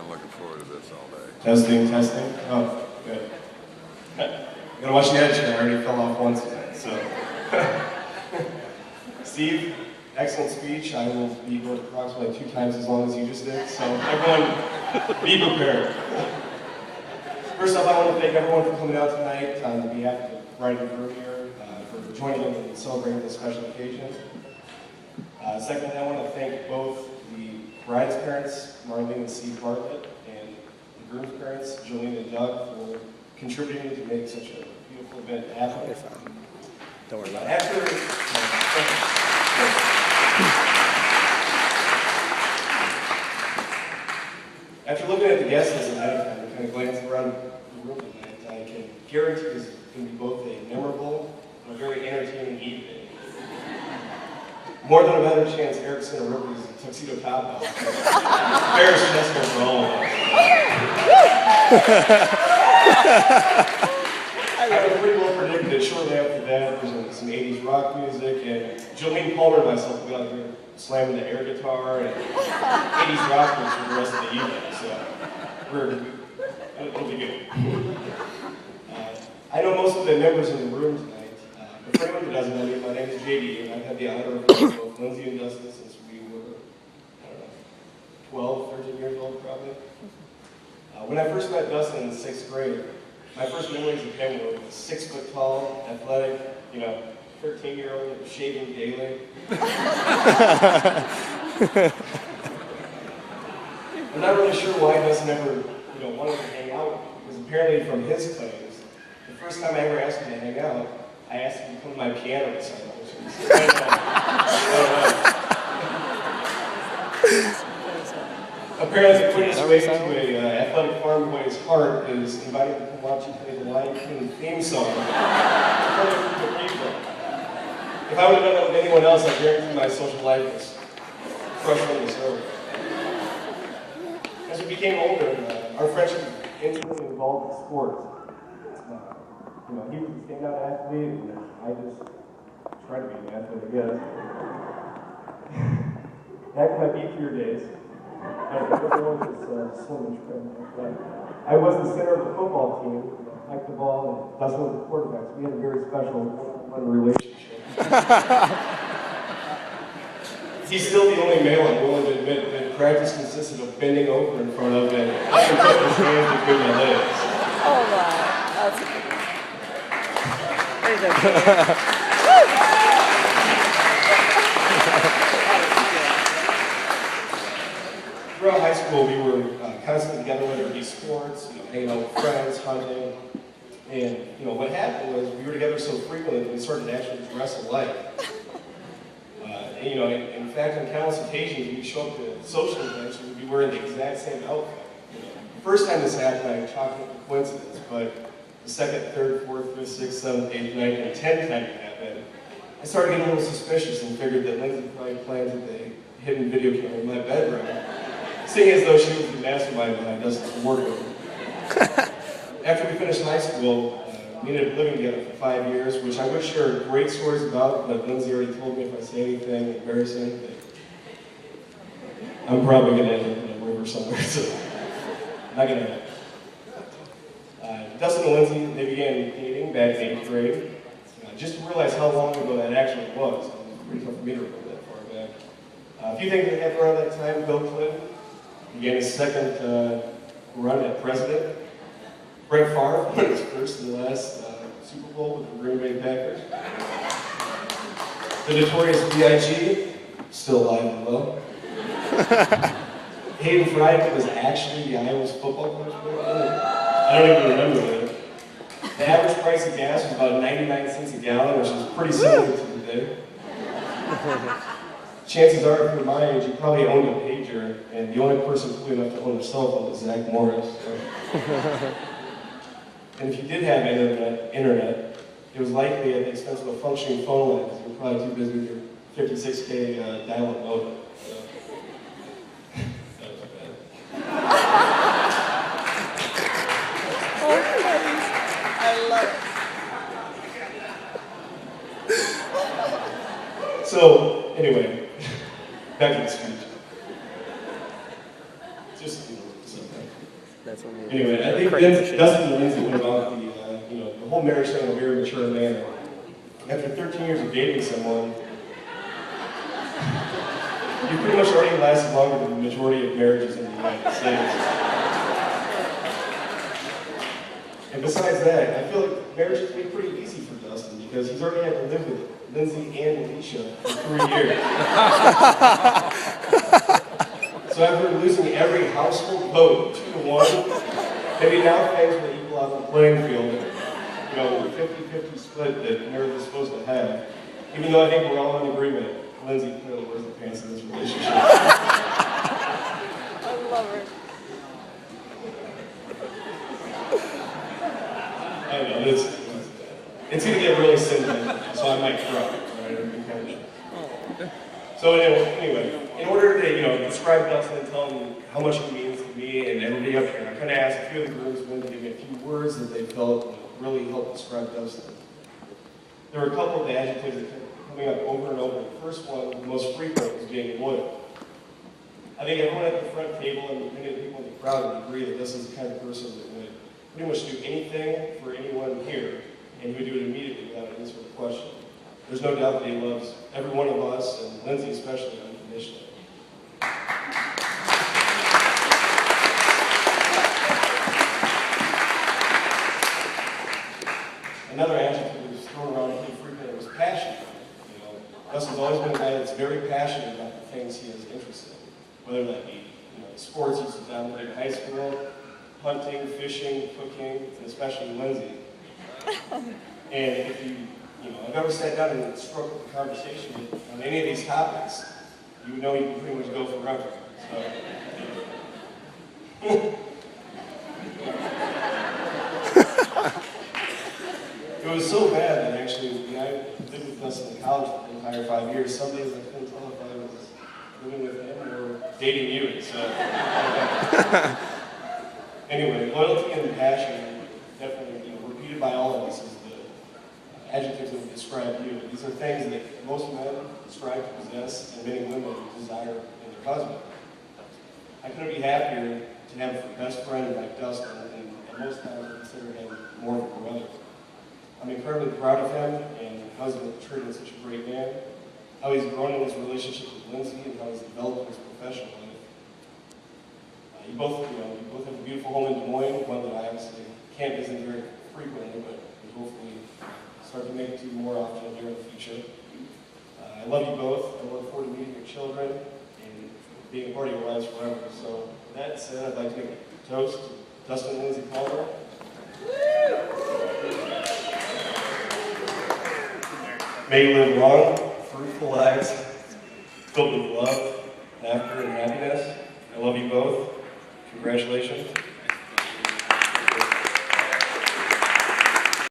been looking forward to this all day. Testing, testing. Oh, good. I'm gonna watch the edge. I already fell off once today, so. Steve, excellent speech. I will be going approximately 2 times as long as you just did, so everyone, be prepared. First off, I want to thank everyone for coming out tonight on behalf of the bride and groom here, for joining in and celebrating this special occasion. Secondly, I want to thank both the bride's parents, Marlene and Steve Bartlett, and the groom's parents, Jolene and Doug, for contributing to make such a beautiful event happen. You're fine. Don't worry about it. After looking at the guest list tonight and kind of glancing around the room tonight, I can guarantee this is going to be both a memorable and a very entertaining evening. More than a better chance, Eric's going to rip his tuxedo top off. Ferris Chester for all of us. I can pretty well predict that shortly after that, there's some 80s rock music, and Jolene Palmer and myself will be out here slamming the air guitar and 80s rock music for the rest of the evening, so it'll be good. I know most of the members in the room tonight. But for anyone who doesn't know me, my name is JD, and I've had the honor of working with both Lindsay and Dustin since we were, 12, 13 years old probably. When I first met Dustin in the 6th grade, my first memories of him were 6 foot tall, athletic, 13-year-old shaving daily. I'm not really sure why Dustin ever, wanted to hang out, because apparently from his claims, the first time I ever asked him to hang out, I asked him to come to my piano recital, which was apparently the quickest way to an athletic farm boy's heart is inviting him to come watch you play the Lion King theme song. If I would have done that with anyone else, I guarantee my social life was crushed on this earth. As we became older, our friendship was intimately involved in sports. He was a standout athlete, and I just tried to be an athlete, I guess. Back in my beefier days, I was the center of the football team, liked the ball, and Dustin was the quarterback, so we had a very special one-on-one relationship. He's still the only male I'm willing to admit that practice consisted of bending over in front of and putting his hands between my legs. Oh wow, that's a good one. Throughout high school, we were constantly together, whether it be sports, hanging out with friends, hunting, and what happened was we were together so frequently that we started to actually dress alike. In fact, on countless occasions, we'd show up to social events and we'd be wearing the exact same outfit. The first time this happened, I chalked it to coincidence, but the second, third, fourth, fifth, sixth, seventh, eighth, ninth, and 10th time it happened, I started getting a little suspicious and figured that Lindsay probably planted a hidden video camera in my bedroom, seeing as though she was the mastermind behind Dustin's wardrobe. After we finished high school, we ended up living together for 5 years, which I would share great stories about, but Lindsay already told me if I say anything embarrassing, that I'm probably going to end up in a river somewhere, so not going to happen. Dustin and Lindsay, they began dating back in 8th grade. Just to realize how long ago that actually was, it was pretty tough for me to remember that far back. A few things that happened around that time: Bill Clinton began his second run at president. Brett Favre won his first and last Super Bowl with the Green Bay Packers. The notorious B.I.G., still alive and well. Hayden Fry was actually the Iowa's football coach. I don't even remember that. The average price of gas was about 99 cents a gallon, which is pretty similar to today. Chances are, if you're my age, you probably owned a pager, and the only person cool enough to own a cell phone was Zach Morris. So. And if you did have internet, it was likely at the expense of a functioning phone line, because you were probably too busy with your 56K dial-up modem. So. That was bad. I love it. So, anyway, back to the speech. Just, something. That's when you Anyway, I think Dustin and Lindsay went about the whole marriage thing in a very mature manner. After 13 years of dating someone, you pretty much already lasted longer than the majority of marriages in the United States. And besides that, I feel like marriage has been pretty easy for Dustin because he's already had to live with Lindsay and Alicia for 3 years. So after losing every household vote 2-1, maybe now things will equal out the playing field. The 50-50 split that marriage is supposed to have. Even though I think we're all in agreement, Lindsay clearly wears the pants in this relationship. I love her. I know, it's going to get really sentimental, so I might cry. Right? So anyway, in order to describe Dustin and tell him how much he means to me and everybody up here, I kind of asked a few of the groomsmen to give me a few words that they felt really helped describe Dustin. There were a couple of adjectives that kept coming up over and over. The first one, the most frequent, was being loyal. I think everyone at the front table and many of the people in the crowd would agree that this is the kind of person that would pretty much do anything for anyone here, and he would do it immediately without any sort of question. There's no doubt that he loves every one of us, and Lindsay especially, unconditionally. Another adjective that was thrown around pretty frequently was passionate. Dustin's always been a guy that's very passionate about the things he is interested in, whether that be sports he was dominated in high school, hunting, fishing, cooking, and especially Lindsay. And if I've ever sat down and struck up a conversation on any of these topics, you would know you can pretty much go forever. So. It was so bad that actually, when I lived with Dustin in college for the entire 5 years, some days I couldn't tell if I was living with him or dating you. So, anyway, loyalty and passion, definitely, repeated by all of us, is the adjectives that would describe you. These are things that most men strive to possess, and many women desire in their husband. I couldn't be happier to have a best friend like Dustin, and most times I consider him more of a brother. I'm incredibly proud of him and the husband that treated such a great man, how he's grown in his relationship with Lindsay, and how he's developed his professional life. You both have a beautiful home in Des Moines, one that I obviously can't visit very frequently, but we hopefully start to make it to more often here in the future. I love you both. I look forward to meeting your children and being a part of your lives forever. So with that said, I'd like to make a toast to Dustin and Lindsay Palmer. May you live long, fruitful lives, filled with love, laughter, and happiness. I love you both. Congratulations.